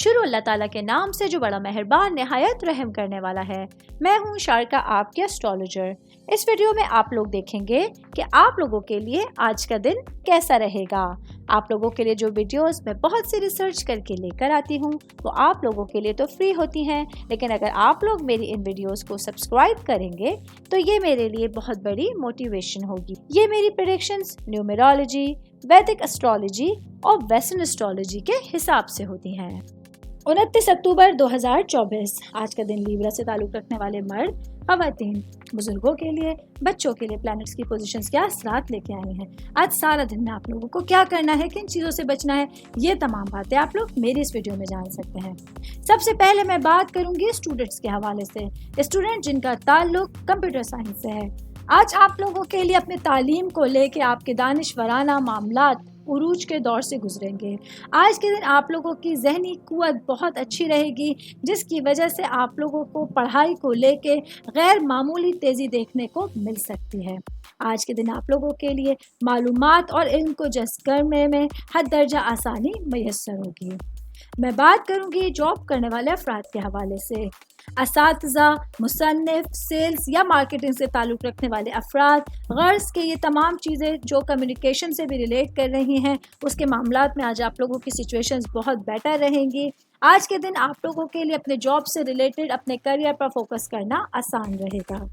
شروع اللہ تعالیٰ کے نام سے جو بڑا مہربان نہایت رحم کرنے والا ہے۔ میں ہوں شارکا، آپ کے اسٹرالوجر۔ اس ویڈیو میں آپ لوگ دیکھیں گے کہ آپ لوگوں کے لیے آج کا دن کیسا رہے گا۔ آپ لوگوں کے لیے جو ویڈیوز میں بہت سی ریسرچ کر کے لے کر آتی ہوں وہ آپ لوگوں کے لیے تو فری ہوتی ہیں، لیکن اگر آپ لوگ میری ان ویڈیوز کو سبسکرائب کریں گے تو یہ میرے لیے بہت بڑی موٹیویشن ہوگی۔ یہ میری پریڈکشنز نیومرولوجی، ویدک اسٹرالوجی اور ویسٹرن اسٹرالوجی کے حساب سے ہوتی ہیں۔ 29 اکتوبر 2024 آج کا دن لیبرا سے تعلق رکھنے والے مرد، خواتین، بزرگوں کے لیے، بچوں کے لیے پلانٹس کی پوزیشنز کیا اثرات لے کے آئی ہیں۔ آج سارا دن میں آپ لوگوں کو کیا کرنا ہے، کن چیزوں سے بچنا ہے، یہ تمام باتیں آپ لوگ میری اس ویڈیو میں جان سکتے ہیں۔ سب سے پہلے میں بات کروں گی اسٹوڈنٹس کے حوالے سے، اسٹوڈنٹ جن کا تعلق کمپیوٹر سائنس سے ہے۔ آج آپ لوگوں کے لیے اپنی تعلیم کو لے کے آپ کے دانشورانہ معاملات عروج کے دور سے گزریں گے۔ آج کے دن آپ لوگوں کی ذہنی قوت بہت اچھی رہے گی، جس کی وجہ سے آپ لوگوں کو پڑھائی کو لے کے غیر معمولی تیزی دیکھنے کو مل سکتی ہے۔ آج کے دن آپ لوگوں کے لیے معلومات اور علم کو جذب کرنے میں حد درجہ آسانی میسر ہوگی۔ میں بات کروں گی جاب کرنے والے افراد کے حوالے سے۔ اساتذہ، مصنف، سیلز یا مارکیٹنگ سے تعلق رکھنے والے افراد، غرض کے یہ تمام چیزیں جو کمیونیکیشن سے بھی ریلیٹ کر رہی ہیں، اس کے معاملات میں آج آپ لوگوں کی سچویشنز بہت بیٹر رہیں گی۔ آج کے دن آپ لوگوں کے لیے اپنے جاب سے ریلیٹڈ اپنے کریئر پر فوکس کرنا آسان رہے گا۔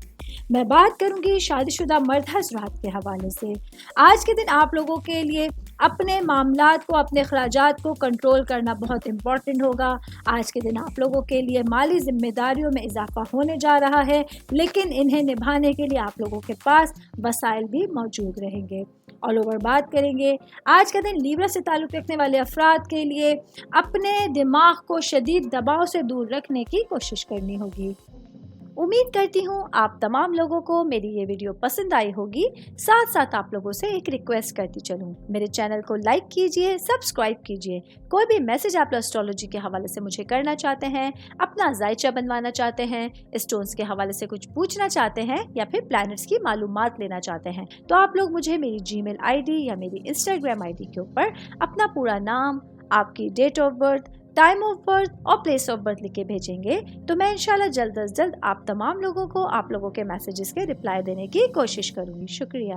میں بات کروں گی شادی شدہ مرد حضرات کے حوالے سے۔ آج کے دن آپ لوگوں کے لیے اپنے معاملات کو، اپنے اخراجات کو کنٹرول کرنا بہت امپورٹنٹ ہوگا۔ آج کے دن آپ لوگوں کے لیے مالی ذمہ داریوں میں اضافہ ہونے جا رہا ہے، لیکن انہیں نبھانے کے لیے آپ لوگوں کے پاس وسائل بھی موجود رہیں گے۔ آل اوور بات کریں گے آج کا دن لیبرا سے تعلق رکھنے والے افراد کے لیے اپنے دماغ کو شدید دباؤ سے دور رکھنے کی کوشش کرنی ہوگی۔ امید کرتی ہوں آپ تمام لوگوں کو میری یہ ویڈیو پسند آئی ہوگی۔ ساتھ ساتھ آپ لوگوں سے ایک ریکویسٹ کرتی چلوں، میرے چینل کو لائک کیجئے، سبسکرائب کیجئے۔ کوئی بھی میسج آپ اسٹرالوجی کے حوالے سے مجھے کرنا چاہتے ہیں، اپنا ذائچہ بنوانا چاہتے ہیں، اسٹونز کے حوالے سے کچھ پوچھنا چاہتے ہیں یا پھر پلانٹس کی معلومات لینا چاہتے ہیں، تو آپ لوگ مجھے میری جی میل آئی ڈی یا میری انسٹاگرام آئی ڈی کے اوپر اپنا پورا نام، آپ کی date of birth, time of birth اور پلیس آف برتھ لکھ کے بھیجیں گے تو میں انشاءاللہ جلد از جلد آپ تمام لوگوں کو آپ لوگوں کے میسیجز کے رپلائی دینے کی کوشش کروں گی۔ شکریہ۔